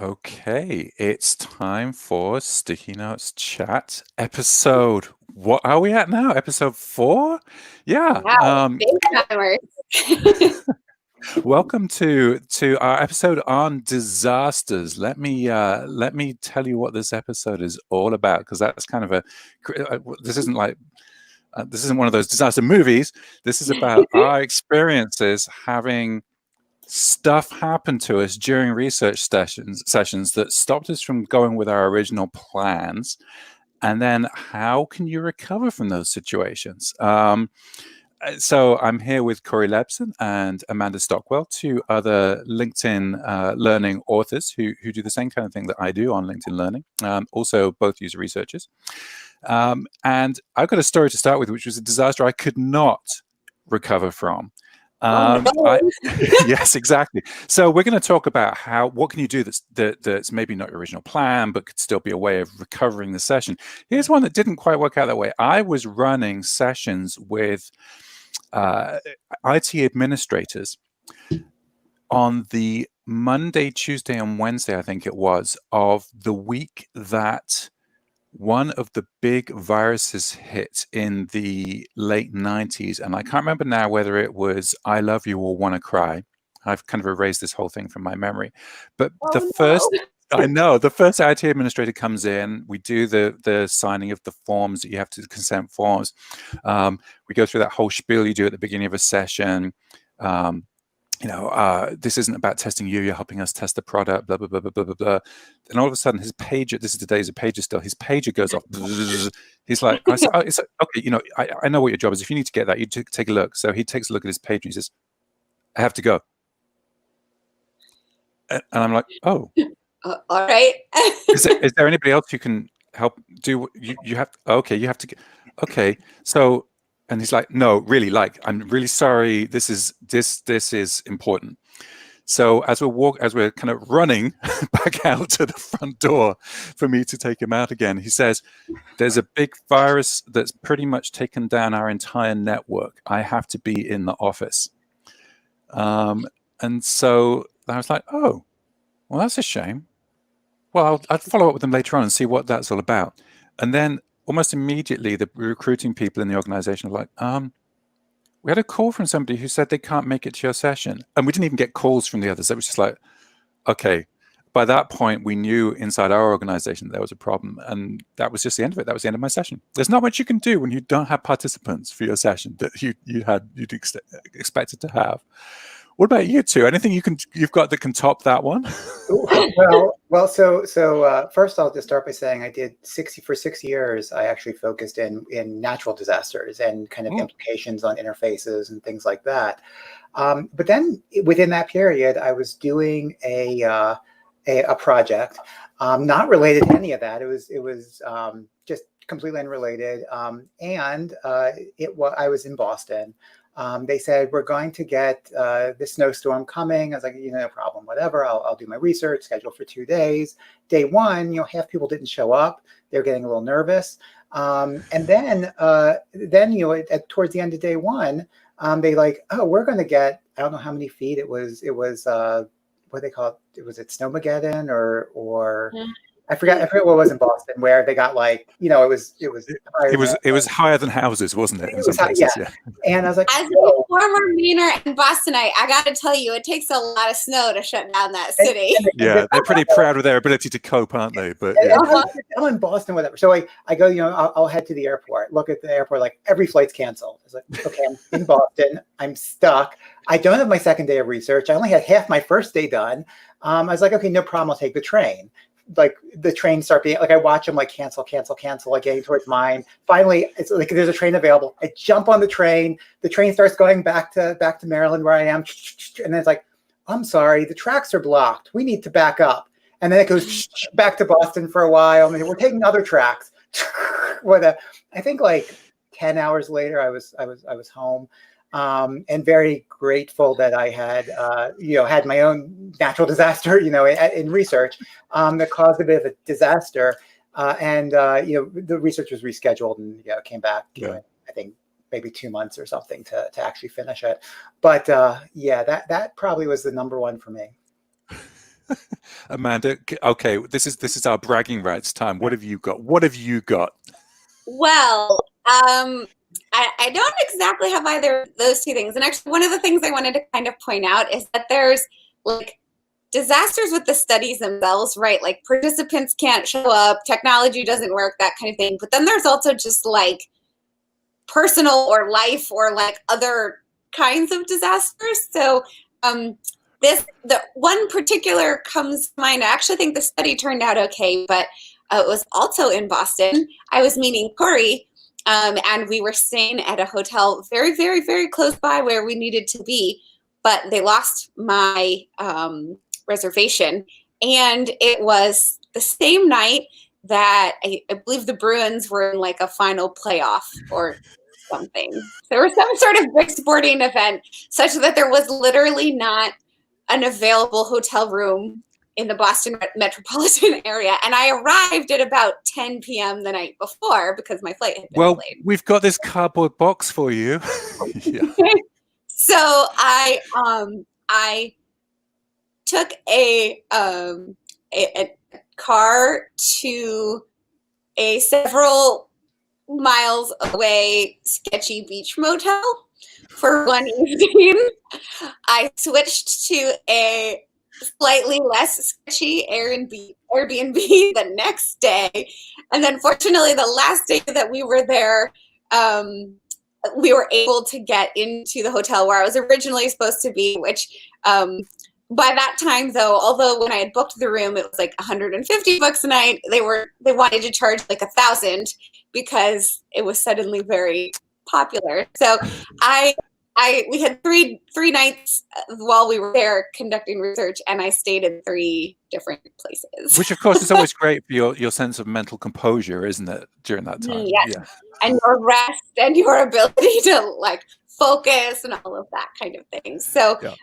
Okay, it's time for Sticky Notes Chat episode. What are we at now? Episode 4? Yeah. Wow, big timers. Welcome to our episode on disasters. Let me tell you what this episode is all about, because that's kind of this isn't like this isn't one of those disaster movies. This is about our experiences having stuff happened to us during research sessions that stopped us from going with our original plans, and then how can you recover from those situations? So I'm here with Cory Lebson and Amanda Stockwell, two other LinkedIn Learning authors who do the same kind of thing that I do on LinkedIn Learning. Also, both user researchers. And I've got a story to start with, which was a disaster I could not recover from. Yes, exactly. So we're going to talk about what can you do that's maybe not your original plan, but could still be a way of recovering the session. Here's one that didn't quite work out that way. I was running sessions with IT administrators on the Monday, Tuesday, and Wednesday, I think it was, of the week that one of the big viruses hit in the late 90s. And I can't remember now whether it was I Love You or Wanna Cry. I've kind of erased this whole thing from my memory. But I know, the first IT administrator comes in, we do the signing of the forms that you have to, consent forms. We go through that whole spiel you do at the beginning of a session. This isn't about testing you, you're helping us test the product, blah, blah, blah, blah, blah, blah, blah. And all of a sudden his pager, this is the days of pager still, his pager goes off. He's like, I said, oh, it's okay, I know what your job is. If you need to get that, you take a look. So he takes a look at his page and he says, I have to go. And I'm like, oh. All right. Is there anybody else who can help do you have? Okay, you have to get. Okay, so, and he's like, no, really, like, I'm really sorry. This is important. So as we're kind of running back out to the front door for me to take him out again, he says, there's a big virus that's pretty much taken down our entire network. I have to be in the office. And so I was like, oh, well, that's a shame. Well, I'd follow up with them later on and see what that's all about. And then almost immediately, the recruiting people in the organization are like, we had a call from somebody who said they can't make it to your session. And we didn't even get calls from the others. It was just like, okay. By that point, we knew inside our organization there was a problem. And that was just the end of it. That was the end of my session. There's not much you can do when you don't have participants for your session that you'd expected to have. What about you two? Anything you've got that can top that one? Well. So first, I'll just start by saying I did 6 years. I actually focused in natural disasters and kind of implications on interfaces and things like that. But then within that period, I was doing a project not related to any of that. It was just completely unrelated. I was in Boston. They said, we're going to get this snowstorm coming. I was like, no problem, whatever. I'll do my research, scheduled for 2 days. Day one, half people didn't show up. They're getting a little nervous. And then towards the end of day one, they like, oh, we're going to get, I don't know how many feet it was, what they call it. Was it Snowmageddon or I forgot what it was in Boston, where they got like, it was higher than houses, wasn't it? In some places, yeah. And I was like, as a former Mainer and Bostonite, I got to tell you, it takes a lot of snow to shut down that city. Yeah, they're pretty proud of their ability to cope, aren't they? But yeah. I'm in Boston, whatever. So I go, I'll head to the airport. Look at the airport, like every flight's canceled. I was like, okay, I'm in Boston. I'm stuck. I don't have my second day of research. I only had half my first day done. I was like, okay, no problem. I'll take the train. Like the trains start being like, I watch them like cancel, like getting towards mine. Finally, it's like there's a train available. I jump on the train. The train starts going back to Maryland where I am, and then it's like, I'm sorry, the tracks are blocked. We need to back up. And then it goes back to Boston for a while. And we're taking other tracks. I think like 10 hours later, I was home. And very grateful that I had, had my own natural disaster, in research that caused a bit of a disaster. The research was rescheduled and came back, I think maybe 2 months or something to actually finish it. But that probably was the number one for me. Amanda, okay, this is our bragging rights time. What have you got? What have you got? Well, I don't exactly have either of those two things. And actually, one of the things I wanted to kind of point out is that there's like disasters with the studies themselves, right? Like participants can't show up, technology doesn't work, that kind of thing. But then there's also just like personal or life or like other kinds of disasters. So the one particular comes to mind. I actually think the study turned out okay, but it was also in Boston. I was meeting Cory, and we were staying at a hotel very, very, very close by where we needed to be, but they lost my reservation. And it was the same night that I believe the Bruins were in like a final playoff or something. There was some sort of big sporting event such that there was literally not an available hotel room in the Boston metropolitan area. And I arrived at about 10 p.m. the night before because my flight had been delayed. We've got this cardboard box for you. Yeah. So I took a car to a several miles away sketchy beach motel for one evening. I switched to a slightly less sketchy Airbnb the next day. And then fortunately, the last day that we were there, we were able to get into the hotel where I was originally supposed to be, which by that time, though, although when I had booked the room, it was like $150 a night, they wanted to charge like $1,000 because it was suddenly very popular. So we had three nights while we were there conducting research, and I stayed in 3 different places. Which, of course, is always great for your sense of mental composure, isn't it, during that time? Yes. Yeah. And your rest and your ability to like focus and all of that kind of thing. So yeah,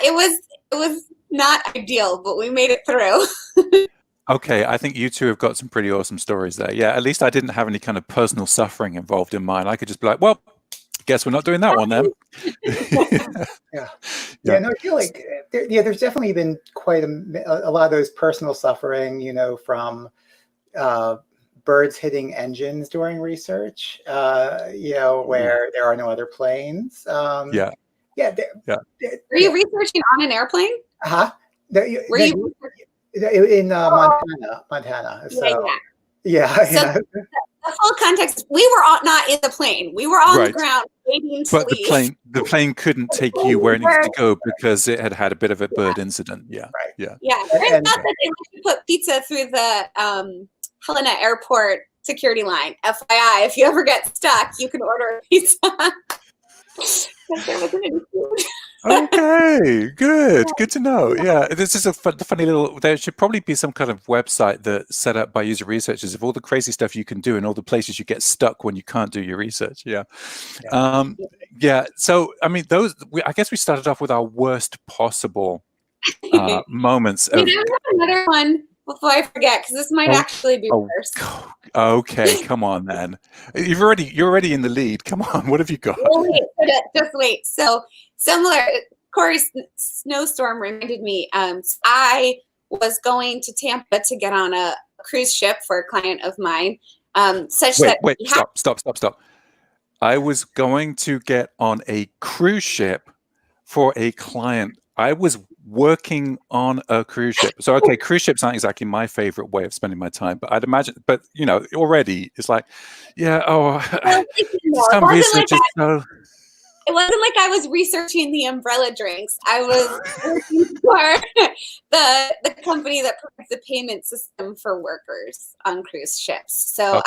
it was not ideal, but we made it through. Okay, I think you two have got some pretty awesome stories there. Yeah, at least I didn't have any kind of personal suffering involved in mine. I could just be like, well, guess we're not doing that one then. Yeah. No, I feel like there's definitely been quite a lot of those personal suffering, from birds hitting engines during research, where there are no other planes. Were you researching on an airplane? Were you in Montana? So, yeah. So the full context: we were not in the plane. We were on the ground waiting to leave. But the plane couldn't take you where it needed to go because it had a bit of a bird incident. Yeah, right. Yeah. Turns out that they put pizza through the Helena Airport security line. FYI, if you ever get stuck, you can order a pizza. There wasn't any food. Okay, good to know. Yeah, this is a funny little. There should probably be some kind of website that's set up by user researchers of all the crazy stuff you can do and all the places you get stuck when you can't do your research. Yeah. So I mean, I guess we started off with our worst possible moments. I have another one before I forget, because this might actually be worse. Okay, come on then. You're already in the lead. Come on, what have you got? Just wait. So similar, Cory's snowstorm reminded me. I was going to Tampa to get on a cruise ship for a client of mine. Stop. I was going to get on a cruise ship for a client. I was working on a cruise ship. So, okay, cruise ships aren't exactly my favorite way of spending my time, but I'd imagine, already it's like, some research is so... It wasn't like I was researching the umbrella drinks. I was working for the company that provides the payment system for workers on cruise ships. So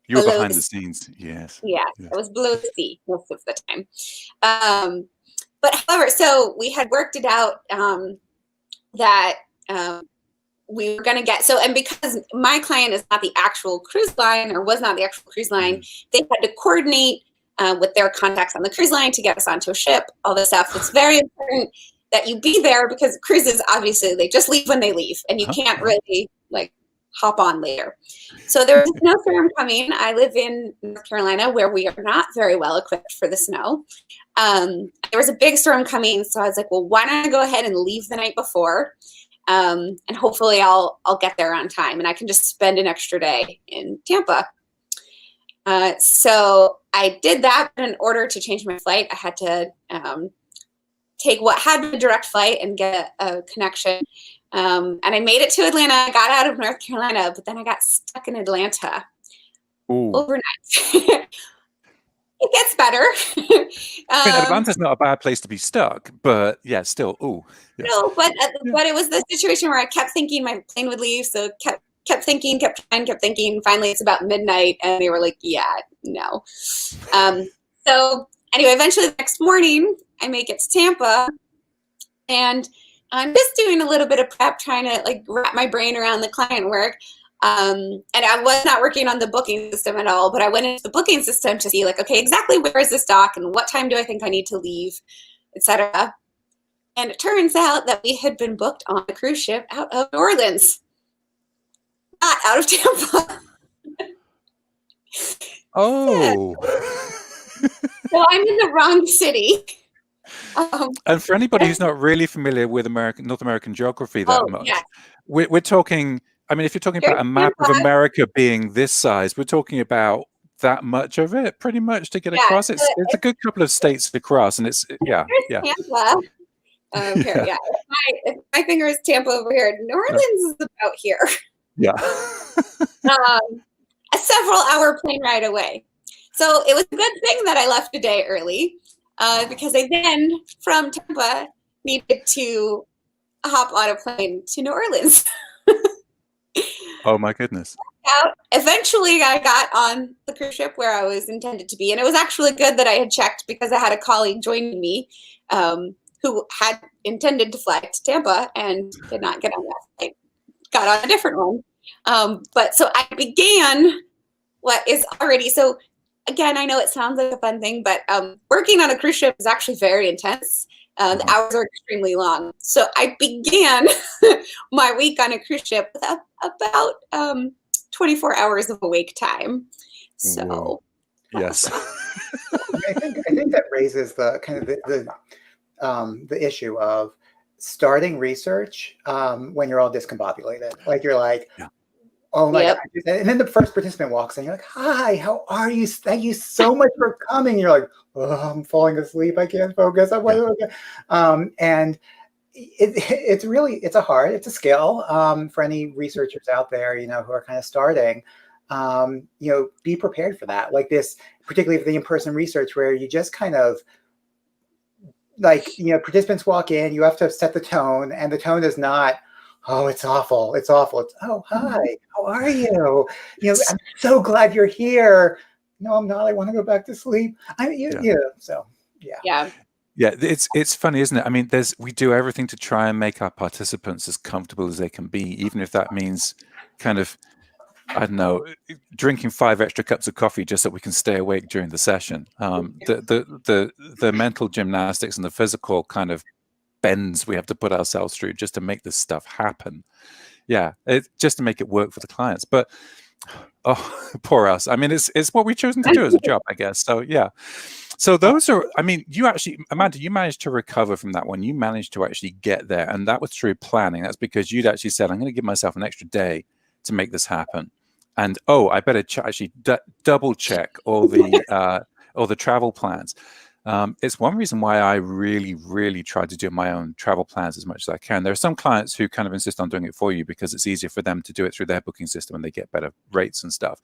you were behind the scenes, yes. Yeah, I was below the sea most of the time. But however, so we had worked it out that we were going to get, and because my client is not the actual cruise line or was not the actual cruise line, they had to coordinate with their contacts on the cruise line to get us onto a ship, all this stuff. It's very important that you be there because cruises, obviously, they just leave when they leave and you can't really hop on later. So there was a snowstorm coming. I live in North Carolina where we are not very well equipped for the snow. There was a big storm coming. So I was like, well, why don't I go ahead and leave the night before? and hopefully I'll get there on time, and I can just spend an extra day in Tampa. So I did that, but in order to change my flight, I had to take what had been a direct flight and get a connection. And I made it to Atlanta. I got out of North Carolina, but then I got stuck in Atlanta overnight. It gets better. I mean, Atlanta's not a bad place to be stuck, but yeah, still, yeah. No, but it was the situation where I kept thinking my plane would leave, so kept thinking, kept thinking. Finally, it's about midnight, and they were like, "Yeah, no." So anyway, eventually the next morning, I make it to Tampa, and I'm just doing a little bit of prep, trying to like wrap my brain around the client work. And I was not working on the booking system at all, but I went into the booking system to see like, okay, exactly where is this dock and what time do I think I need to leave, etc. And it turns out that we had been booked on a cruise ship out of New Orleans, not out of Tampa. Oh. So I'm in the wrong city. And for anybody who's not really familiar with North American geography that much, yeah. we're talking, I mean, if you're talking about a map of America being this size, we're talking about that much of it, pretty much, to get across. It's a good couple of states to cross, and it's, yeah. Tampa. Here, yeah. If my finger is Tampa over here. New Orleans is about here. Yeah. A several-hour plane ride away. So it was a good thing that I left a day early, because I then, from Tampa, needed to hop on a plane to New Orleans. Oh my goodness. Eventually, I got on the cruise ship where I was intended to be, and it was actually good that I had checked because I had a colleague joining me who had intended to fly to Tampa and did not get on that flight. Got on a different one. But so I began what is already, so again, I know it sounds like a fun thing, but working on a cruise ship is actually very intense. The hours are extremely long. So I began my week on a cruise ship with about 24 hours of awake time. So whoa. Yes. I think that raises the kind of the issue of starting research when you're all discombobulated. Like you're like, oh my God. And then the first participant walks in, you're like, hi, how are you? Thank you so much for coming. You're like, oh, I'm falling asleep. I can't focus. And it's a skill for any researchers out there, who are kind of starting. Be prepared for that. Like this, particularly for the in-person research where you just kind of participants walk in, you have to set the tone, and the tone is not, oh, it's awful. It's awful. It's, oh, hi, how are you? I'm so glad you're here. No, I'm not. I want to go back to sleep. Yeah, it's funny, isn't it? I mean, we do everything to try and make our participants as comfortable as they can be, even if that means kind of, I don't know, drinking 5 extra cups of coffee just so we can stay awake during the session. The mental gymnastics and the physical kind of bends we have to put ourselves through just to make this stuff happen. Yeah, just to make it work for the clients. But oh, poor us. I mean, it's what we've chosen to do as a job, I guess. So yeah. So those are, I mean, you actually, Amanda, you managed to recover from that one. You managed to actually get there, and that was through planning. That's because you'd actually said, I'm going to give myself an extra day to make this happen. And I better actually double check all the travel plans. It's one reason why I really, really try to do my own travel plans as much as I can. There are some clients who kind of insist on doing it for you because it's easier for them to do it through their booking system and they get better rates and stuff.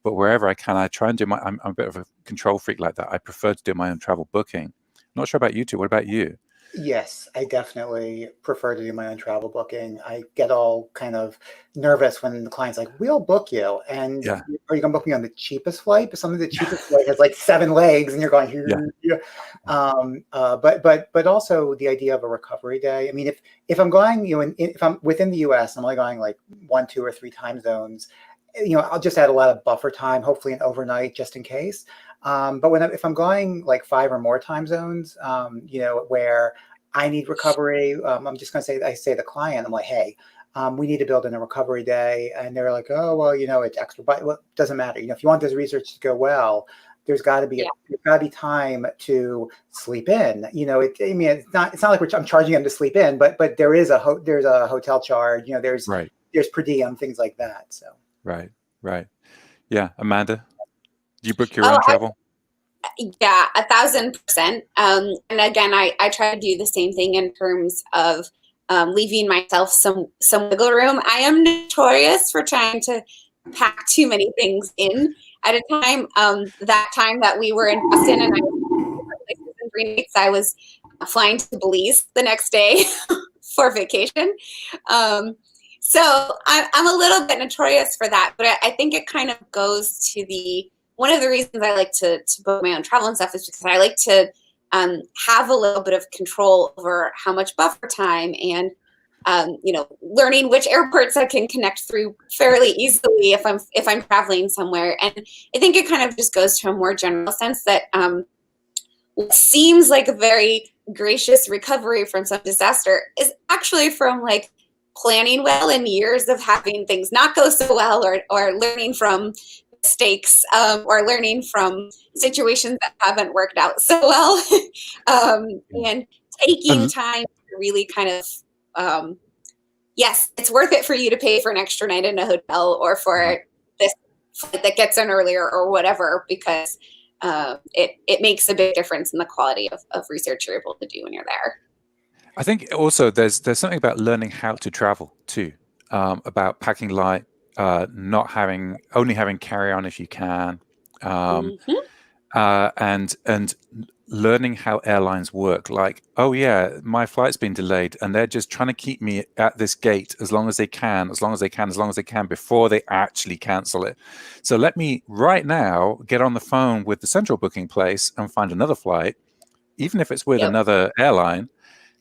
But wherever I can, I try and do I'm a bit of a control freak like that. I prefer to do my own travel booking. Not sure about you two. What about you? Yes, I definitely prefer to do my own travel booking. I get all kind of nervous when the client's like, we'll book you. And are you going to book me on the cheapest flight? But some of the cheapest flight has like 7 legs and you're going, but also the idea of a recovery day. I mean, if I'm going, if I'm within the US, I'm only going like 1, 2, or 3 time zones, I'll just add a lot of buffer time, hopefully an overnight just in case. But if I'm going like 5 or more time zones, where I need recovery, I'm just going to say, I say to the client, I'm like, hey, we need to build in a recovery day. And they're like, oh, well, it's extra, but well, it doesn't matter. If you want this research to go well, there's got to be time to sleep in. It's not like I'm charging them to sleep in, but there is there's a hotel charge. There's per diem, things like that. So right. Yeah, Amanda, do you book your own travel? Yeah, 1,000%. And again, I try to do the same thing in terms of leaving myself some wiggle room. I am notorious for trying to pack too many things in at a time. That time that we were in Boston and I was in 3 nights, I was flying to Belize the next day for vacation. So I'm a little bit notorious for that, but I think it kind of goes to one of the reasons I like to book my own travel and stuff is because I like to have a little bit of control over how much buffer time and learning which airports I can connect through fairly easily if I'm traveling somewhere. And I think it kind of just goes to a more general sense that what seems like a very gracious recovery from some disaster is actually from like planning well and years of having things not go so well or learning from mistakes or learning from situations that haven't worked out so well and taking time to really kind of yes, it's worth it for you to pay for an extra night in a hotel or for this flight that gets in earlier or whatever, because it makes a big difference in the quality of research you're able to do when you're there. I think also there's something about learning how to travel too, about packing light, only having carry-on if you can, and learning how airlines work. Like, oh yeah, my flight's been delayed, and they're just trying to keep me at this gate as long as they can before they actually cancel it. So let me right now get on the phone with the central booking place and find another flight, even if it's with another airline,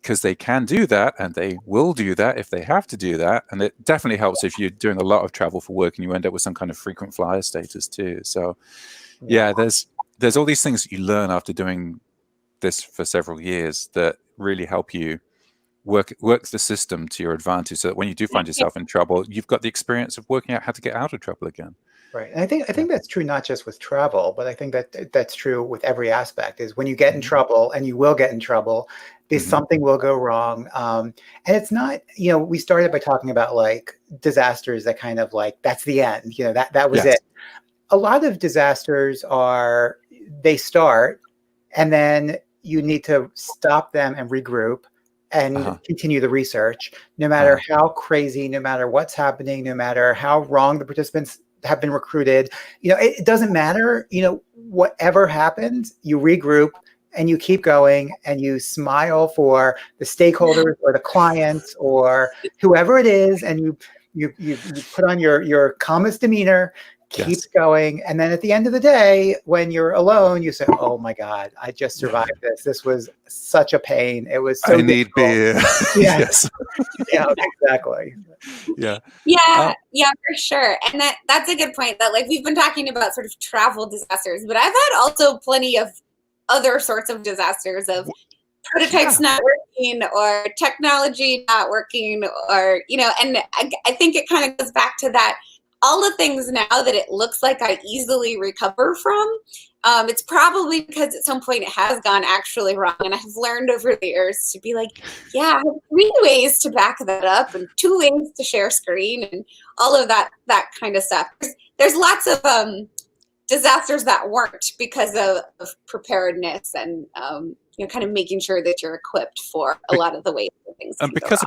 because they can do that and they will do that if they have to do that. And it definitely helps if you're doing a lot of travel for work and you end up with some kind of frequent flyer status too. So yeah, there's all these things that you learn after doing this for several years that really help you work the system to your advantage, so that when you do find yourself in trouble, you've got the experience of working out how to get out of trouble again. Right. And I think that's true not just with travel, but I think that's true with every aspect. Is when you get in trouble, and you will get in trouble, something will go wrong. And it's not, we started by talking about like disasters that kind of like, that's the end, that was it. A lot of disasters they start, and then you need to stop them and regroup and continue the research, no matter how crazy, no matter what's happening, no matter how wrong the participants have been recruited. It doesn't matter. Whatever happens, you regroup and you keep going, and you smile for the stakeholders or the clients or whoever it is, and you put on your calmest demeanor. Keep going. And then at the end of the day, when you're alone, you say, oh my God, I just survived this. This was such a pain. It was so I need beer. Yes. Yeah, exactly. Yeah, for sure. And that's a good point, that like we've been talking about sort of travel disasters, but I've had also plenty of other sorts of disasters of prototypes not working or technology not working, or, and I think it kind of goes back to that. All the things now that it looks like I easily recover from, it's probably because at some point it has gone actually wrong. And I've learned over the years to be like, I have 3 ways to back that up and 2 ways to share screen and all of that kind of stuff. There's lots of disasters that weren't because of preparedness and kind of making sure that you're equipped for a lot of the ways that things and because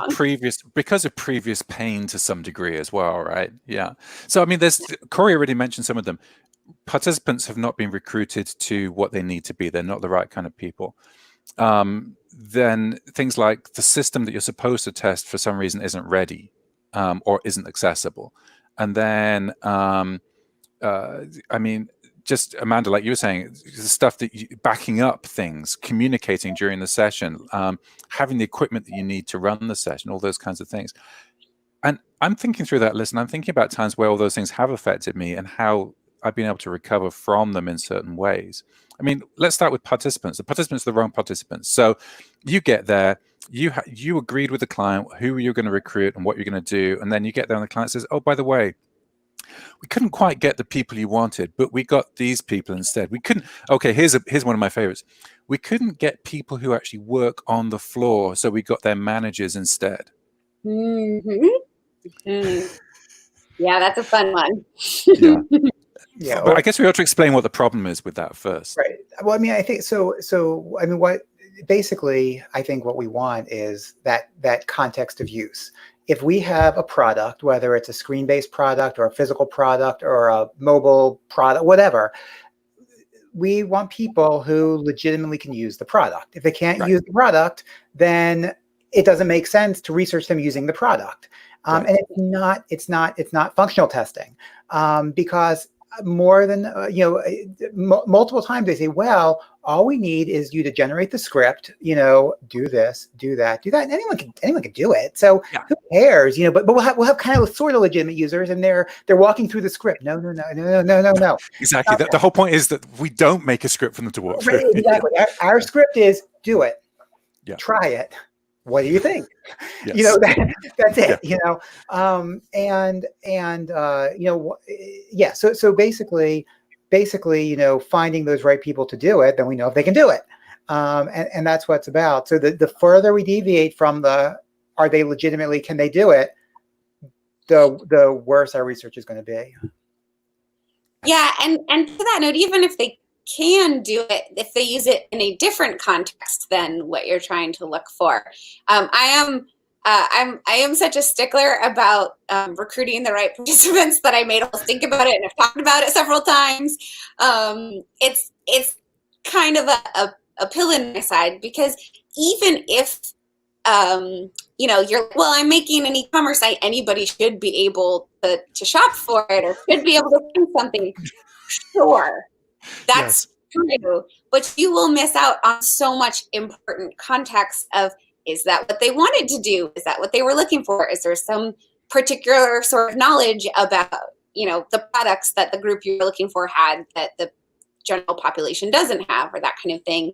of previous pain to some degree as well, right? Yeah. So I mean, Cory already mentioned some of them. Participants have not been recruited to what they need to be. They're not the right kind of people. Then things like the system that you're supposed to test for some reason isn't ready or isn't accessible. And then I mean, just Amanda, like you were saying, the stuff that backing up things, communicating during the session, having the equipment that you need to run the session, all those kinds of things. And I'm thinking through that list, and I'm thinking about times where all those things have affected me and how I've been able to recover from them in certain ways. I mean, let's start with participants. The participants are the wrong participants. So you get there, you agreed with the client who you're going to recruit and what you're going to do, and then you get there and the client says, oh, by the way, we couldn't quite get the people you wanted, but we got these people instead. We couldn't. Okay, here's one of my favorites. We couldn't get people who actually work on the floor, so we got their managers instead. Mm-hmm. Mm. Yeah, that's a fun one. Yeah. Yeah, But I guess we ought to explain what the problem is with that first. right. Well, I mean, I think so. I mean, what basically I think what we want is that context of use. If we have a product, whether it's a screen-based product or a physical product or a mobile product, whatever, we want people who legitimately can use the product. If they can't use the product, then it doesn't make sense to research them using the product. And it's not functional testing, because more than multiple times they say, well, all we need is you to generate the script, do this, do that, and anyone can do it. So who cares, but we'll have kind of sort of legitimate users, and they're walking through the script. No. Exactly. The whole point is that we don't make a script for them to walk through. Exactly. Our script is do it, try it. What do you think? Yes. That's it. So basically, finding those right people to do it, then we know if they can do it, and that's what it's about. So the further we deviate from are they legitimately, can they do it, the worse our research is going to be. Yeah, and to that note, even if they can do it, if they use it in a different context than what you're trying to look for. I am such a stickler about recruiting the right participants that I made us think about it, and I've talked about it several times. It's kind of a pill in my side, because even if you're, well, I'm making an e-commerce site, anybody should be able to shop for it, or should be able to find something. Sure, that's true, but you will miss out on so much important context of, is that what they wanted to do? Is that what they were looking for? Is there some particular sort of knowledge about, the products that the group you're looking for had that the general population doesn't have, or that kind of thing?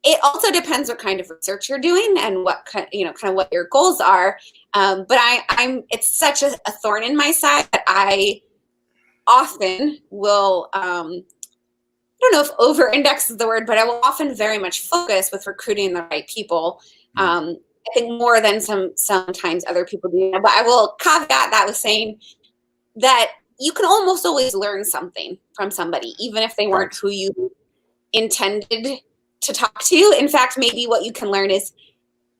It also depends what kind of research you're doing and what kind of what your goals are. But it's such a thorn in my side that I often will, I don't know if over-index is the word, but I will often very much focus with recruiting the right people. I think more than sometimes other people do. But I will caveat that with saying that you can almost always learn something from somebody, even if they weren't who you intended to talk to. In fact, maybe what you can learn is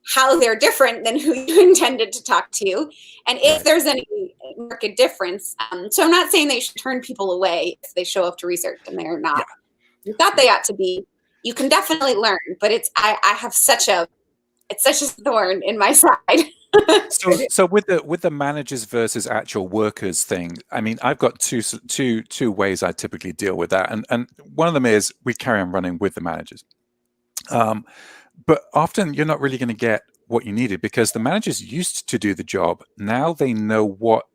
how they're different than who you intended to talk to, and if there's any market difference. So I'm not saying they should turn people away if they show up to research and they're not. You thought they ought to be. You can definitely learn, but I have it's such a thorn in my side. So with the managers versus actual workers thing, I mean, I've got two ways I typically deal with that, and one of them is we carry on running with the managers. But often you're not really going to get what you needed, because the managers used to do the job. Now they know what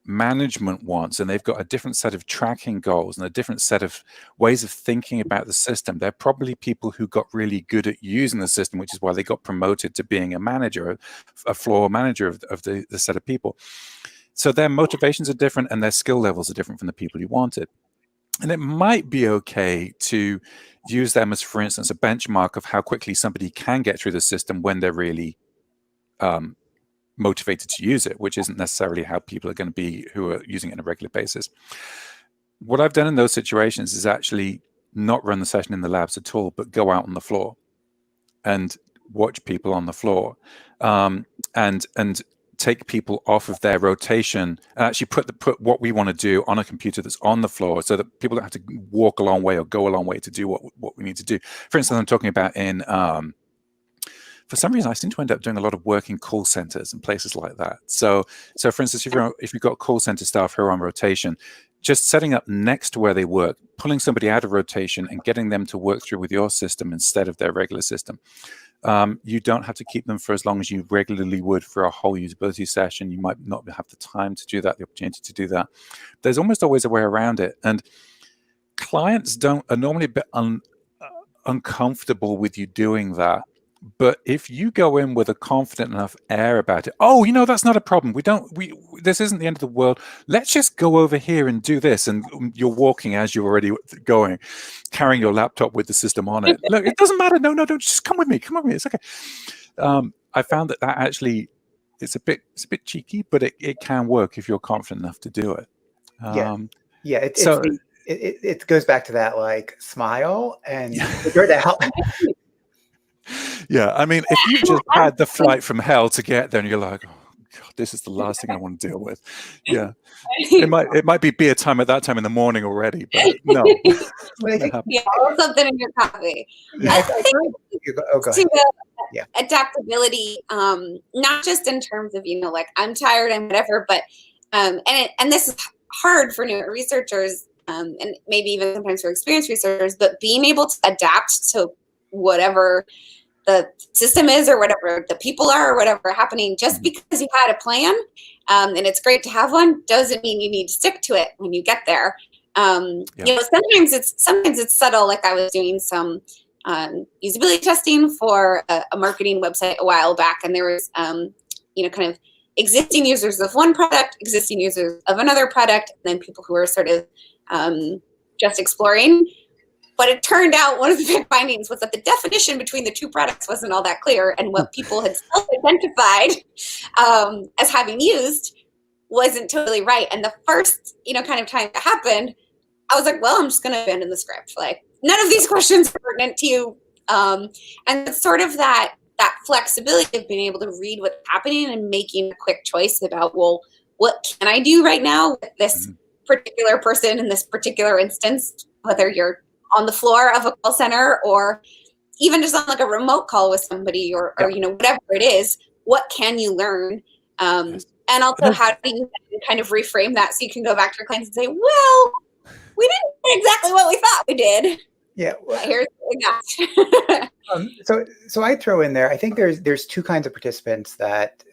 management wants, and they've got a different set of tracking goals and a different set of ways of thinking about the system. They're probably people who got really good at using the system, which is why they got promoted to being a manager, a floor manager of the set of people. So their motivations are different and their skill levels are different from the people you wanted. And it might be okay to use them as, for instance, a benchmark of how quickly somebody can get through the system when they're really motivated to use it, which isn't necessarily how people are going to be who are using it on a regular basis. What I've done in those situations is actually not run the session in the labs at all, but go out on the floor and watch people on the floor, and take people off of their rotation and actually put what we want to do on a computer that's on the floor, so that people don't have to walk a long way or go a long way to do what we need to do. For instance, I'm talking about in for some reason I seem to end up doing a lot of work in call centers and places like that. So for instance, if you've got call center staff who are on rotation, just setting up next to where they work, pulling somebody out of rotation and getting them to work through with your system instead of their regular system. You don't have to keep them for as long as you regularly would for a whole usability session. You might not have the time to do that, the opportunity to do that. There's almost always a way around it. And clients are normally a bit uncomfortable with you doing that, But if you go in with a confident enough air about it, oh, that's not a problem. This isn't the end of the world. Let's just go over here and do this. And you're walking as you're already going, carrying your laptop with the system on it. Look, it doesn't matter. No, don't just come with me. Come with me. It's okay. I found that actually, it's a bit cheeky, but it can work if you're confident enough to do it. It goes back to that like smile and figure it out. Yeah, I mean, if you've just had the flight from hell to get there, and you're like, oh God, this is the last thing I want to deal with. Yeah, it might be beer time at that time in the morning already, but no. Something in your coffee. I think adaptability, not just in terms of like I'm tired and whatever, but and this is hard for new researchers, and maybe even sometimes for experienced researchers, but being able to adapt to whatever the system is or whatever the people are or whatever happening, just because you had a plan, and it's great to have one, doesn't mean you need to stick to it when you get there. Sometimes it's subtle. Like I was doing some usability testing for a marketing website a while back, and there was kind of existing users of one product, existing users of another product, and then people who were sort of just exploring. But it turned out one of the big findings was that the definition between the two products wasn't all that clear, and what people had self-identified as having used wasn't totally right. And the first, kind of time that happened, I was like, well, I'm just going to abandon the script. Like, none of these questions are pertinent to you. And it's sort of that flexibility of being able to read what's happening and making a quick choice about, well, what can I do right now with this particular person in this particular instance, whether you're on the floor of a call center or even just on like a remote call with somebody or whatever it is, what can you learn? And also how do you kind of reframe that so you can go back to your clients and say, well, we didn't get exactly what we thought we did. Yeah. Here's what we got. So I throw in there, I think there's two kinds of participants that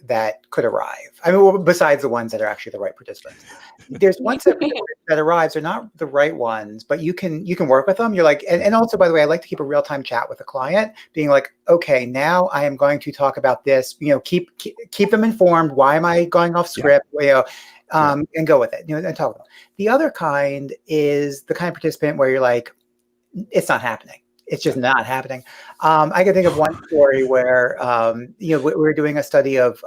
could arrive. I mean, besides the ones that are actually the right participants. There's one set of participants that arrives are not the right ones, but you can work with them. You're like, and also, by the way, I like to keep a real-time chat with a client, being like, okay, now I am going to talk about this, keep them informed. Why am I going off script? And go with it, and talk with them. The other kind is the kind of participant where you're like, it's not happening. It's just not happening. I can think of one story where, we were doing a study of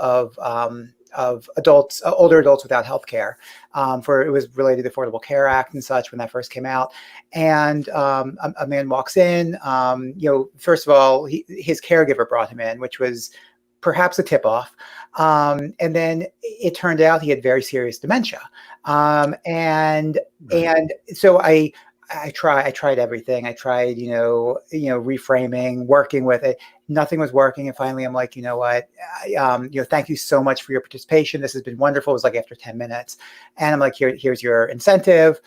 adults, older adults without health care. It was related to the Affordable Care Act and such when that first came out. And a man walks in, first of all, his caregiver brought him in, which was perhaps a tip-off. And then it turned out he had very serious dementia. And so I tried everything. I tried, reframing, working with it. Nothing was working. And finally, I'm like, you know what? Thank you so much for your participation. This has been wonderful. It was like after 10 minutes. And I'm like, here's your incentive.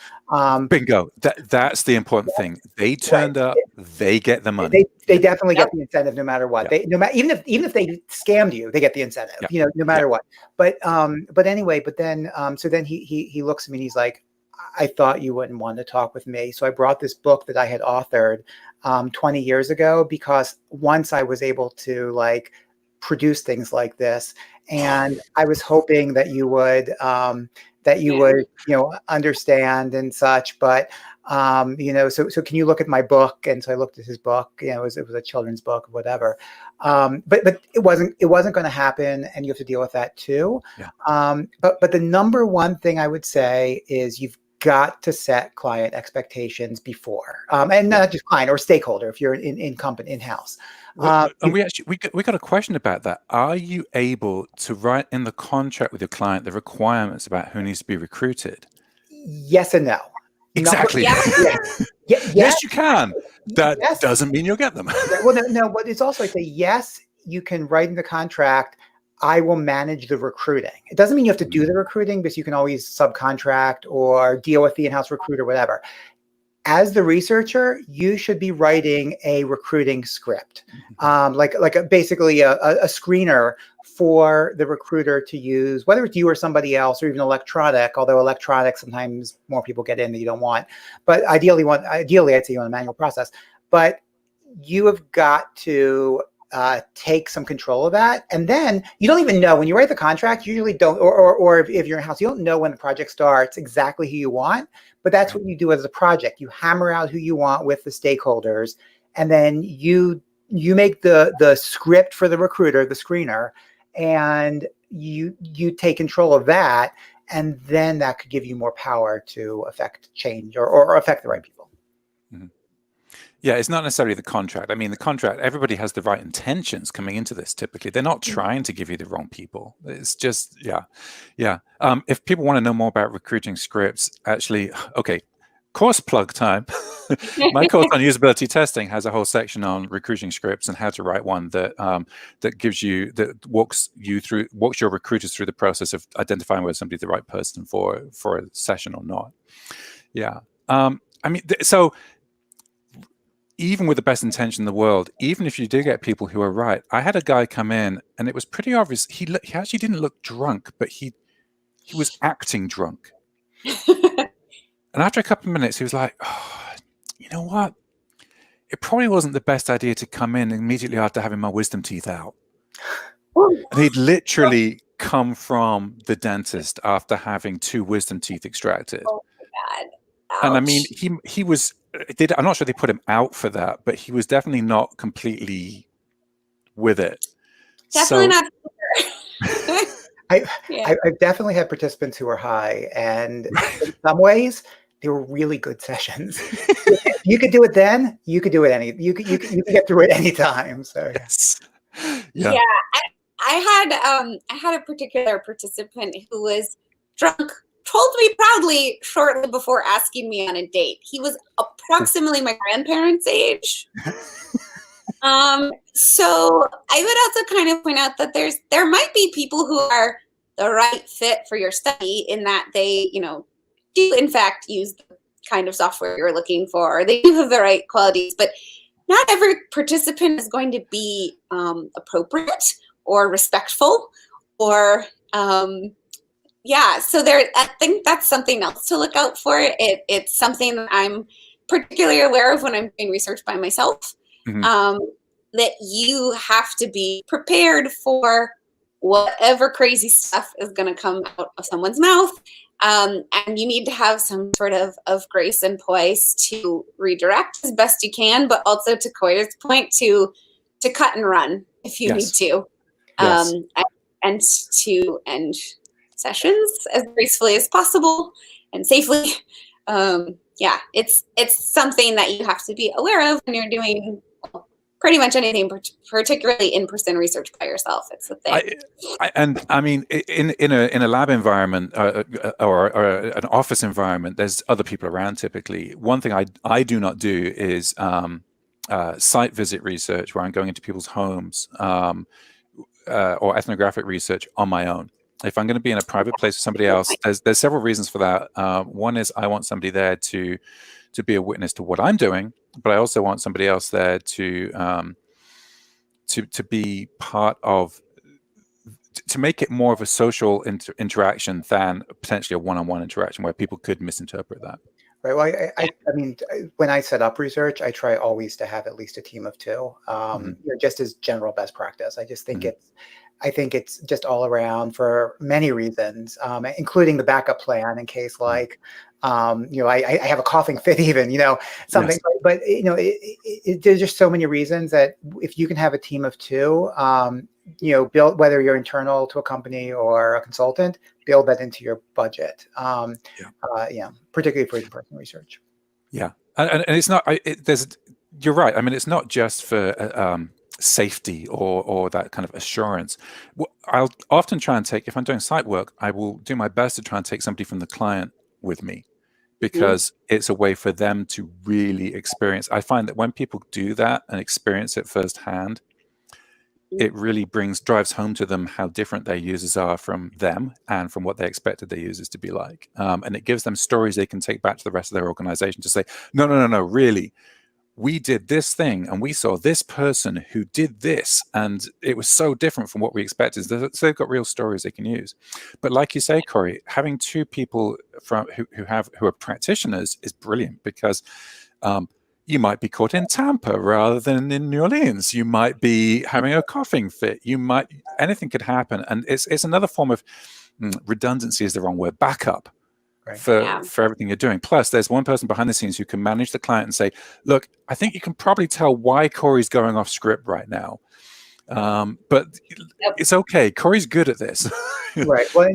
Bingo. That's the important thing. They turned up. They get the money. They definitely get the incentive no matter what. They even if they scammed you, they get the incentive. No matter what. But then he looks at me and he's like, I thought you wouldn't want to talk with me. So I brought this book that I had authored 20 years ago, because once I was able to produce things like this, and I was hoping that you would understand and such. But so can you look at my book? And so I looked at his book. It was a children's book, whatever. But it wasn't going to happen, and you have to deal with that too. Yeah. But the number one thing I would say is you've got to set client expectations before, and not just client or stakeholder if you're in company in-house. And we got a question about that. Are you able to write in the contract with your client the requirements about who needs to be recruited? Yes and no. Exactly. Yes, you can. That doesn't mean you'll get them. Well, no, but it's also like yes, you can write in the contract, I will manage the recruiting. It doesn't mean you have to do the recruiting, because you can always subcontract or deal with the in-house recruiter, whatever. As the researcher, you should be writing a recruiting script, basically a screener for the recruiter to use, whether it's you or somebody else, or even electronic, although electronic, sometimes more people get in that you don't want. But ideally, I'd say you want a manual process. But you have got to take some control of that. And then you don't even know when you write the contract, you usually don't, or if you're in house, you don't know when the project starts exactly who you want, but that's what you do as a project. You hammer out who you want with the stakeholders, and then you make the script for the recruiter, the screener, and you take control of that. And then that could give you more power to affect change or affect the right people. Mm-hmm. Yeah, it's not necessarily the contract. I mean, the contract, everybody has the right intentions coming into this typically. They're not trying to give you the wrong people. It's just, yeah. If people want to know more about recruiting scripts, actually, okay, course plug time. My course on usability testing has a whole section on recruiting scripts and how to write one that walks your recruiters through the process of identifying whether somebody's the right person for a session or not. Yeah. I mean, so even with the best intention in the world, even if you do get people who are right, I had a guy come in and it was pretty obvious. He actually didn't look drunk, but he was acting drunk. And after a couple of minutes, he was like, oh, you know what? It probably wasn't the best idea to come in immediately after having my wisdom teeth out. And he'd literally come from the dentist after having 2 wisdom teeth extracted. Oh my God. Ouch. And I mean, he was... I'm not sure they put him out for that, but he was definitely not completely with it. Definitely not. I've definitely had participants who were high, and in some ways they were really good sessions. You could do it then. You could do it you could get through it anytime. So yes. Yeah. I had a particular participant who was drunk, told me proudly shortly before asking me on a date. He was approximately my grandparents' age. So I would also kind of point out that there might be people who are the right fit for your study in that they, do in fact use the kind of software you're looking for, or they do have the right qualities, but not every participant is going to be appropriate or respectful or so I think that's something else to look out for. It's something that I'm particularly aware of when I'm doing research by myself. Mm-hmm. That you have to be prepared for whatever crazy stuff is going to come out of someone's mouth. And you need to have some sort of grace and poise to redirect as best you can, but also to Cory's point, to cut and run if you need to. Yes. And to end sessions as gracefully as possible and safely. It's something that you have to be aware of when you're doing pretty much anything, particularly in-person research by yourself. It's the thing. I mean, in a lab environment or an office environment, there's other people around typically. One thing I do not do is site visit research where I'm going into people's homes or ethnographic research on my own. If I'm going to be in a private place with somebody else, there's several reasons for that. One is I want somebody there to be a witness to what I'm doing, but I also want somebody else there to be part of, to make it more of a social interaction than potentially a one-on-one interaction where people could misinterpret that. Right. Well, I mean, when I set up research, I try always to have at least a team of 2, just as general best practice. I just think it's just all around for many reasons, including the backup plan in case I have a coughing fit even, something, yes. But there's just so many reasons that if you can have a team of 2, build, whether you're internal to a company or a consultant, build that into your budget. Particularly for in-person research. Yeah. And it's not, you're right. I mean, it's not just for safety or that kind of assurance. I'll often try and take, if I'm doing site work, I will do my best to try and take somebody from the client with me, because it's a way for them to really experience. I find that when people do that and experience it firsthand, it really drives home to them how different their users are from them and from what they expected their users to be like. And it gives them stories they can take back to the rest of their organization to say, no, really, we did this thing and we saw this person who did this and it was so different from what we expected. So they've got real stories they can use. But like you say, Cory, having 2 people who are practitioners is brilliant, because you might be caught in Tampa rather than in New Orleans. You might be having a coughing fit. Anything could happen. And it's another form of redundancy is the wrong word, backup for everything you're doing. Plus, there's one person behind the scenes who can manage the client and say, look, I think you can probably tell why Cory's going off script right now. But it's okay. Cory's good at this. Right. Well,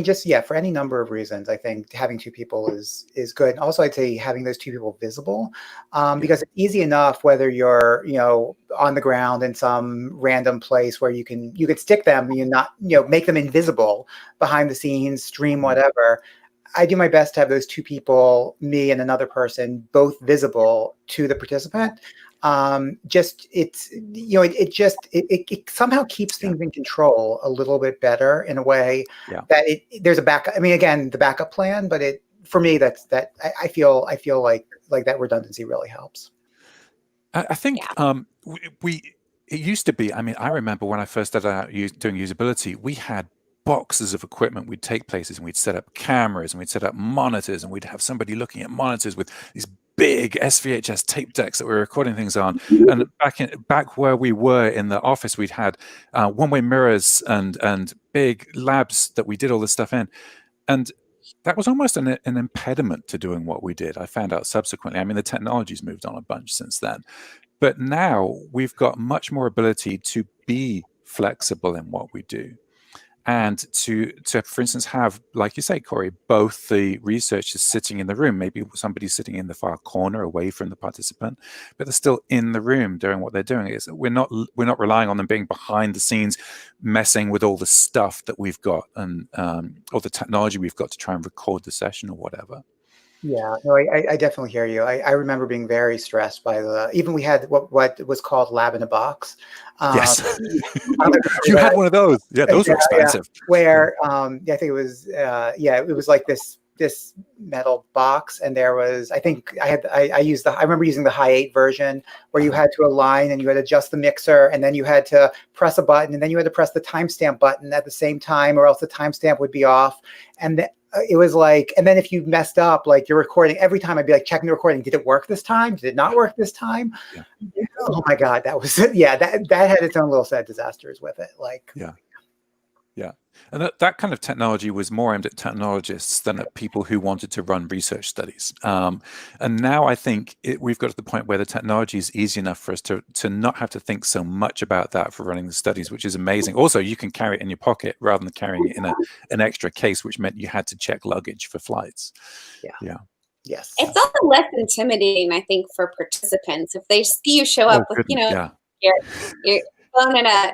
just for any number of reasons, I think having two people is good. And also, I'd say having those two people visible, because it's easy enough whether you're, on the ground in some random place where you could stick them, make them invisible behind the scenes, stream whatever. I do my best to have those two people, me and another person, both visible to the participant. It somehow keeps things in control a little bit better in a way that there's a backup. I mean, again, the backup plan, but for me, I feel like that redundancy really helps. I think it used to be. I mean, I remember when I first started out doing usability, we had boxes of equipment. We'd take places and we'd set up cameras and we'd set up monitors and we'd have somebody looking at monitors with these big SVHS tape decks that we were recording things on. And back where we were in the office, we'd had one-way mirrors and big labs that we did all this stuff in. And that was almost an impediment to doing what we did. I found out subsequently. I mean, the technology's moved on a bunch since then. But now we've got much more ability to be flexible in what we do. And to, for instance, have, like you say, Cory, both the researchers sitting in the room, maybe somebody's sitting in the far corner away from the participant, but they're still in the room doing what they're doing. We're not relying on them being behind the scenes, messing with all the stuff that we've got and all the technology we've got to try and record the session or whatever. Yeah, no, I definitely hear you. I remember being very stressed by even we had what was called Lab in a Box. Yes, you had one of those. Yeah, those were expensive. Yeah. Where I think it was it was like this metal box, and there was I remember using the high 8 version where you had to align and you had to adjust the mixer, and then you had to press a button, and then you had to press the timestamp button at the same time, or else the timestamp would be off, and it was like, and then if you messed up, like you're recording every time, I'd be like checking the recording. Did it work this time? Did it not work this time? Yeah. Oh my God, that was that had its own little set of disasters with it. Like and that kind of technology was more aimed at technologists than at people who wanted to run research studies. And now I think we've got to the point where the technology is easy enough for us to not have to think so much about that for running the studies, which is amazing. Also, you can carry it in your pocket rather than carrying it in an extra case, which meant you had to check luggage for flights. Yeah. Yes. It's also less intimidating, I think, for participants if they see you show up with, your phone and a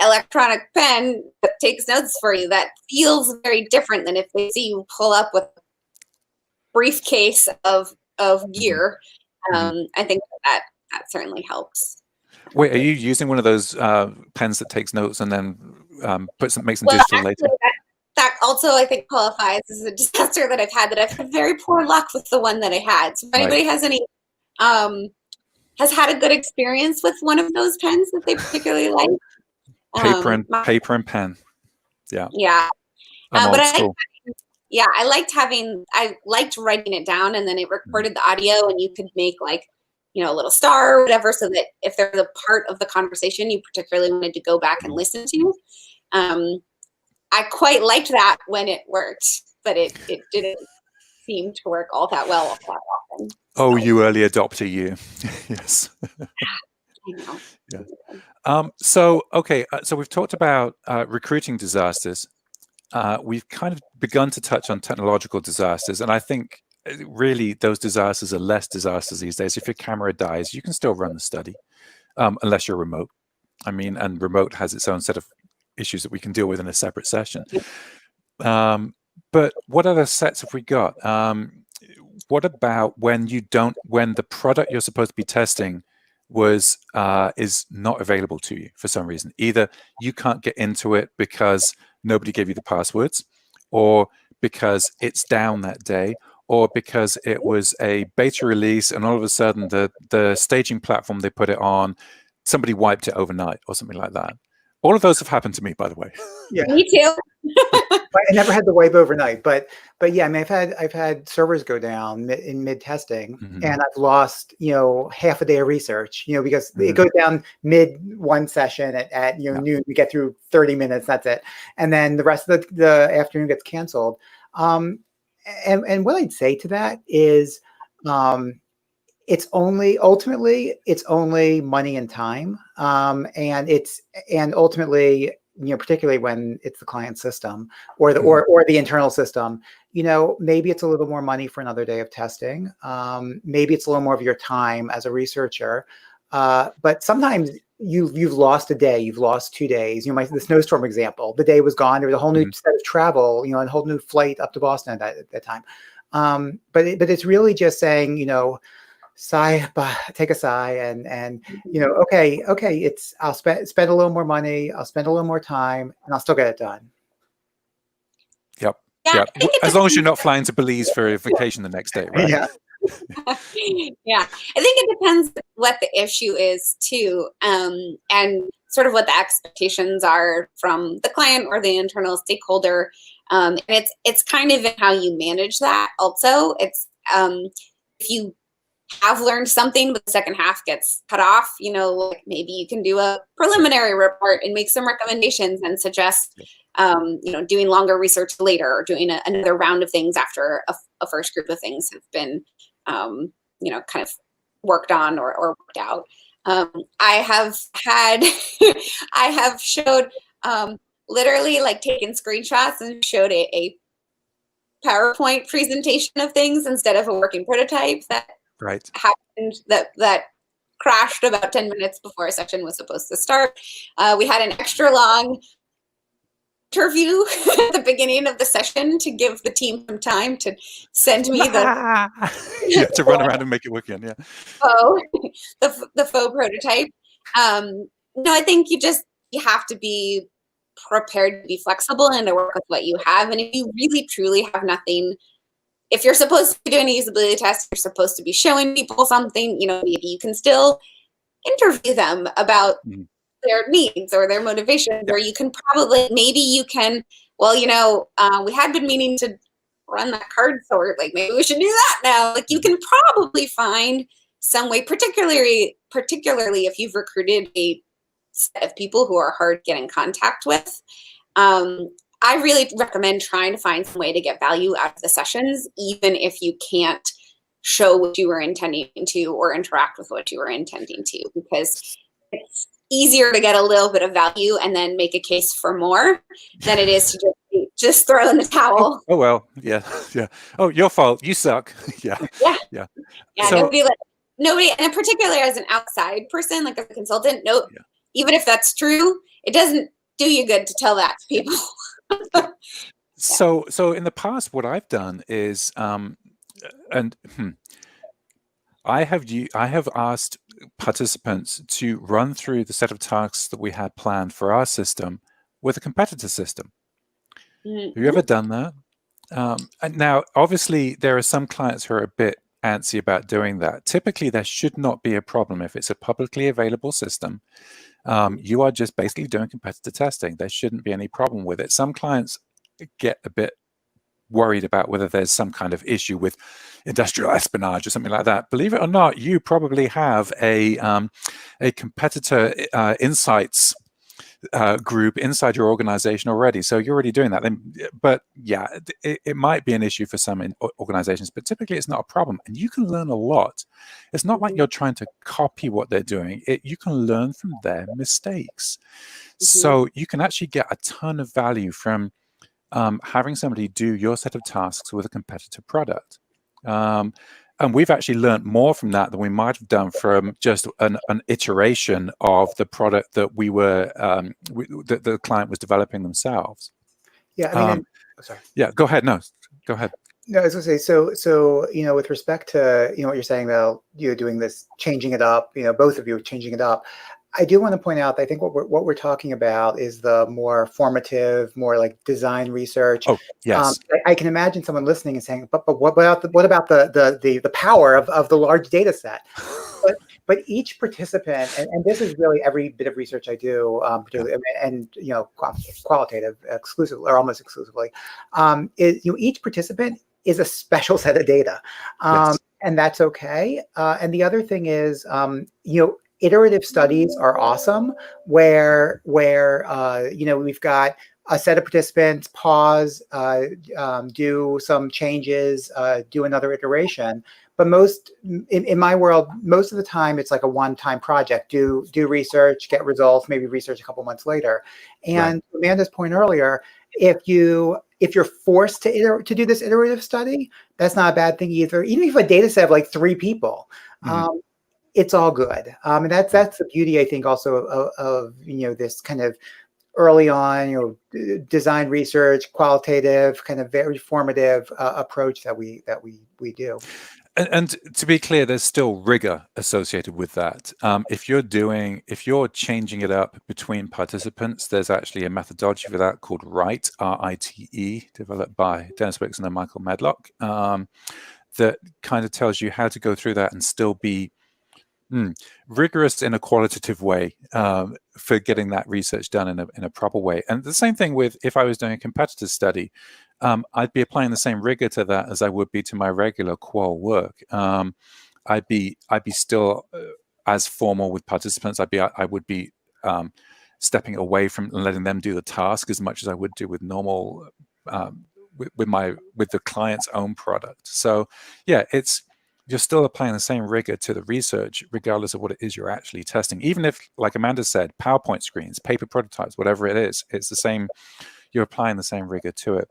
electronic pen that takes notes for you. That feels very different than if they see you pull up with a briefcase of gear. I think that certainly helps. Wait, are you using one of those pens that takes notes and then makes them digital later? That also, I think, qualifies as a disaster that I've had very poor luck with the one that I had. So if anybody has any has had a good experience with one of those pens that they particularly like. Paper and pen. Yeah. But I liked writing it down, and then it recorded the audio, and you could make like, a little star or whatever, so that if there's a part of the conversation you particularly wanted to go back and listen to. I quite liked that when it worked, but it didn't seem to work all that well all that often. Oh, you early adopter, you. Yes. I know. Yeah. So we've talked about recruiting disasters. We've kind of begun to touch on technological disasters, and I think really those disasters are less disasters these days. If your camera dies, you can still run the study, unless you're remote. I mean, and remote has its own set of issues that we can deal with in a separate session. But what other sets have we got? What about when the product you're supposed to be testing is not available to you for some reason? Either you can't get into it because nobody gave you the passwords, or because it's down that day, or because it was a beta release and all of a sudden the staging platform they put it on, somebody wiped it overnight or something like that. All of those have happened to me, by the way. Yeah. Me too. I never had to wipe overnight, but yeah, I mean, I've had servers go down in mid testing, and I've lost half a day of research, because it goes down mid one session at noon. We get through 30 minutes, that's it, and then the rest of the afternoon gets canceled. And what I'd say to that is, ultimately it's only money and time, and ultimately, particularly when it's the client system or the internal system, maybe it's a little more money for another day of testing. Maybe it's a little more of your time as a researcher. But sometimes you've lost a day, you've lost 2 days. The snowstorm example, the day was gone. There was a whole new set of travel, and a whole new flight up to Boston at that time. But it's really just saying, sigh, take a sigh, and okay, I'll spend a little more money, I'll spend a little more time, and I'll still get it done. Yep. Yeah, Yep. As long as you're not flying to Belize for a vacation the next day, right? Yeah. Yeah, I think it depends what the issue is too, and sort of what the expectations are from the client or the internal stakeholder. And it's kind of in how you manage that. Also, it's if you have learned something, but the second half gets cut off, like maybe you can do a preliminary report and make some recommendations and suggest, doing longer research later, or doing another round of things after a first group of things have been, kind of worked on or worked out. I have had, I have showed, literally like taken screenshots and showed a PowerPoint presentation of things instead of a working prototype that happened that crashed about 10 minutes before a session was supposed to start. We had an extra long interview at the beginning of the session to give the team some time to send me to run around and make it work again. Yeah. The faux prototype. No, I think you have to be prepared to be flexible and to work with what you have. And if you really truly have nothing, if you're supposed to be doing a usability test, you're supposed to be showing people something, maybe you can still interview them about their needs or their motivations, or you can probably, maybe you can, we had been meaning to run that card sort, like maybe we should do that now. Like you can probably find some way, particularly if you've recruited a set of people who are hard to get in contact with. I really recommend trying to find some way to get value out of the sessions, even if you can't show what you were intending to or interact with what you were intending to, because it's easier to get a little bit of value and then make a case for more than it is to just throw in the towel. Oh well, yeah. Oh, your fault. You suck. Yeah. So, nobody, and particularly as an outside person, like as a consultant, even if that's true, it doesn't do you good to tell that to people. So in the past, what I've done is, I have asked participants to run through the set of tasks that we had planned for our system with a competitor system. Have you ever done that? And now, obviously, there are some clients who are a bit antsy about doing that. Typically, there should not be a problem if it's a publicly available system. You are just basically doing competitor testing. There shouldn't be any problem with it. Some clients get a bit worried about whether there's some kind of issue with industrial espionage or something like that. Believe it or not, you probably have a competitor insights group inside your organization already, so you're already doing that. But yeah, it might be an issue for some organizations, but typically it's not a problem, and you can learn a lot. It's not like you're trying to copy what they're doing. You can learn from their mistakes. So you can actually get a ton of value from having somebody do your set of tasks with a competitor product. And we've actually learned more from that than we might have done from just an iteration of the product that we were that the client was developing themselves. Yeah, I mean, sorry. Yeah, go ahead. No, go ahead. No, I was going to say, so with respect to what you're saying about doing this, changing it up, both of you changing it up. I do want to point out that I think what we're talking about is the more formative, more like design research. Oh, yes. I can imagine someone listening and saying, but what about the power of the large data set? but each participant, and this is really every bit of research I do, particularly, and qualitative exclusively or almost exclusively, is each participant is a special set of data, and that's okay. And the other thing is, iterative studies are awesome, where we've got a set of participants, pause, do some changes, do another iteration. But in my world, most of the time, it's like a one-time project. Do research, get results, maybe research a couple months later. And Amanda's point earlier, if you're forced to do this iterative study, that's not a bad thing either. Even if a data set of like 3 people, it's all good. And that's the beauty, I think, also of this kind of early on, design research, qualitative, kind of very formative approach that we do. And to be clear, there's still rigor associated with that. If you're changing it up between participants, there's actually a methodology for that called RITE, RITE, developed by Dennis Wixon and Michael Medlock, that kind of tells you how to go through that and still be rigorous in a qualitative way for getting that research done in a proper way. And the same thing with if I was doing a competitor study, I'd be applying the same rigor to that as I would be to my regular qual work. I'd be still as formal with participants. I would be stepping away from letting them do the task as much as I would do with normal with the client's own product. So yeah, you're still applying the same rigor to the research, regardless of what it is you're actually testing. Even if, like Amanda said, PowerPoint screens, paper prototypes, whatever it is, it's the same. You're applying the same rigor to it.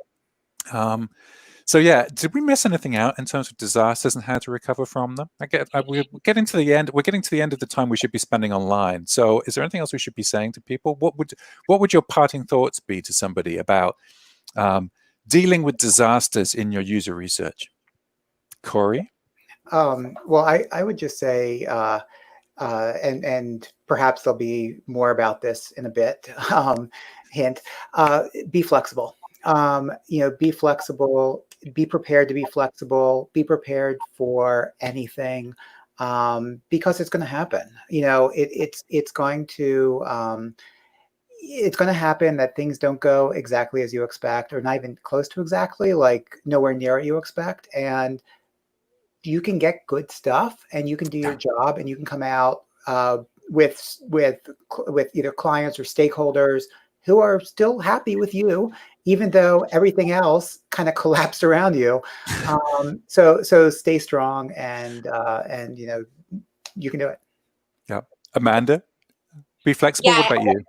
So yeah, did we miss anything out in terms of disasters and how to recover from them? We're getting to the end. We're getting to the end of the time we should be spending online. So is there anything else we should be saying to people? What would your parting thoughts be to somebody about dealing with disasters in your user research? Cory? Well, I would just say, and perhaps there'll be more about this in a bit. Hint: be flexible. Be flexible. Be prepared to be flexible. Be prepared for anything, because it's going to happen. It's going to. It's going to happen that things don't go exactly as you expect, or not even close to exactly, like nowhere near what you expect, and you can get good stuff, and you can do your job, and you can come out with either clients or stakeholders who are still happy with you, even though everything else kind of collapsed around you. So stay strong, and you can do it. Yeah, Amanda, be flexible. What about you?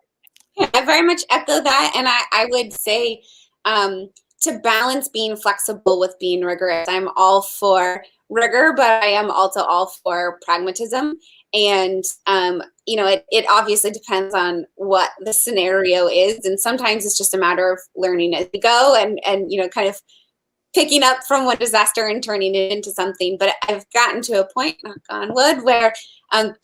I very much echo that, and I would say to balance being flexible with being rigorous. I'm all for rigor, but I am also all for pragmatism. And it obviously depends on what the scenario is, and sometimes it's just a matter of learning as you go, and kind of picking up from one disaster and turning it into something. But I've gotten to a point, knock on wood, where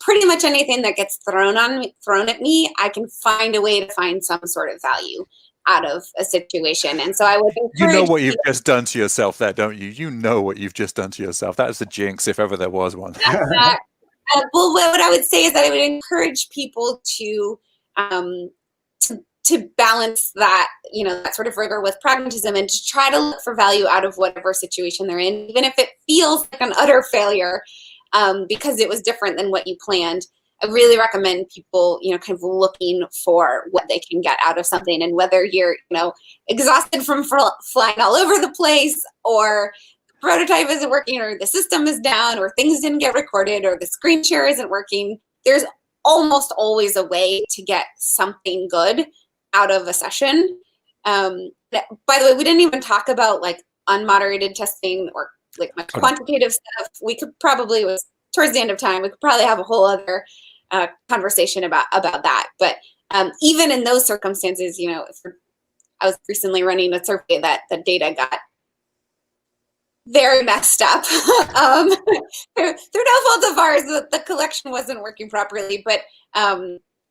pretty much anything that gets thrown at me, I can find a way to find some sort of value out of a situation. And so I would encourage— You know what you've just done to yourself there, don't you? You know what you've just done to yourself. That is the jinx, if ever there was one. Well, what I would say is that I would encourage people to balance that, that sort of rigor with pragmatism, and to try to look for value out of whatever situation they're in, even if it feels like an utter failure, because it was different than what you planned. I really recommend people, kind of looking for what they can get out of something, and whether you're, exhausted from flying all over the place, or the prototype isn't working, or the system is down, or things didn't get recorded, or the screen share isn't working, there's almost always a way to get something good out of a session. By the way, we didn't even talk about like unmoderated testing or like much quantitative stuff. We could probably, towards the end of time, we could probably have a whole other conversation about that. But even in those circumstances, I was recently running a survey that the data got very messed up. Through no fault of ours, the collection wasn't working properly, but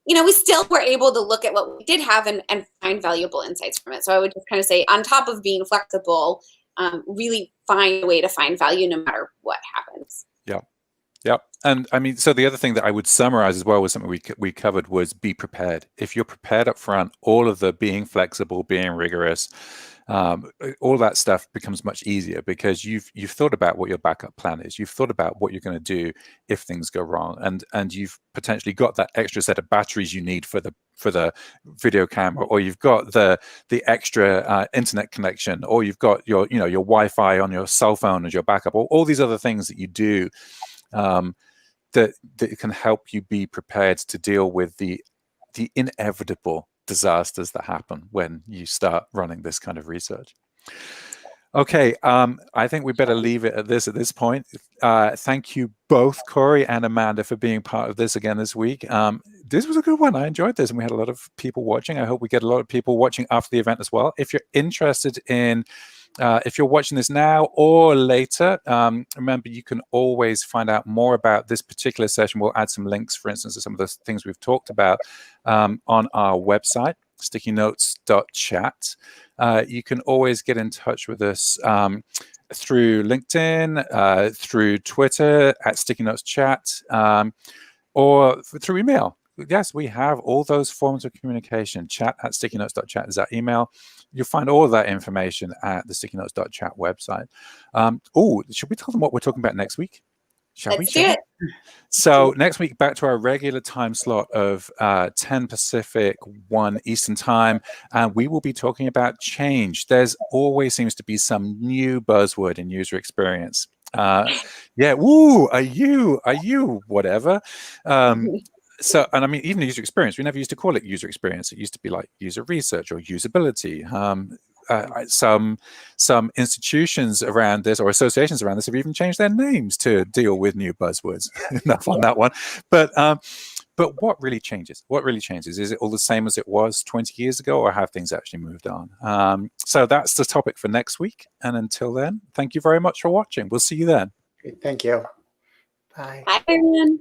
we still were able to look at what we did have and find valuable insights from it. So I would just kind of say, on top of being flexible, really find a way to find value no matter what happens. Yep. And I mean, so the other thing that I would summarize as well was something we covered was be prepared. If you're prepared up front, all of the being flexible, being rigorous, all that stuff becomes much easier because you've thought about what your backup plan is. You've thought about what you're going to do if things go wrong, and you've potentially got that extra set of batteries you need for the video camera, or you've got the extra internet connection, or you've got your Wi-Fi on your cell phone as your backup, or all these other things that you do. That can help you be prepared to deal with the inevitable disasters that happen when you start running this kind of research. Okay, I think we better leave it at this point. Thank you both, Cory and Amanda, for being part of this again this week. This was a good one. I enjoyed this, and we had a lot of people watching. I hope we get a lot of people watching after the event as well. If you're interested in if you're watching this now or later, remember, you can always find out more about this particular session. We'll add some links, for instance, to some of the things we've talked about on our website, stickynotes.chat. You can always get in touch with us through LinkedIn, through Twitter at StickyNotesChat, or through email. Yes, we have all those forms of communication. Chat at stickynotes.chat is our email. You'll find all of that information at the stickynotes.chat website. Should we tell them what we're talking about next week? Let's do it. So next week, back to our regular time slot of 10 Pacific, 1 Eastern time, and we will be talking about change. There's always seems to be some new buzzword in user experience. Are you whatever. So, and I mean, even user experience, we never used to call it user experience. It used to be like user research or usability. Some institutions around this, or associations around this, have even changed their names to deal with new buzzwords. Enough on that one. But what really changes? What really changes? Is it all the same as it was 20 years ago, or have things actually moved on? So that's the topic for next week. And until then, thank you very much for watching. We'll see you then. Great. Thank you. Bye. Bye, everyone.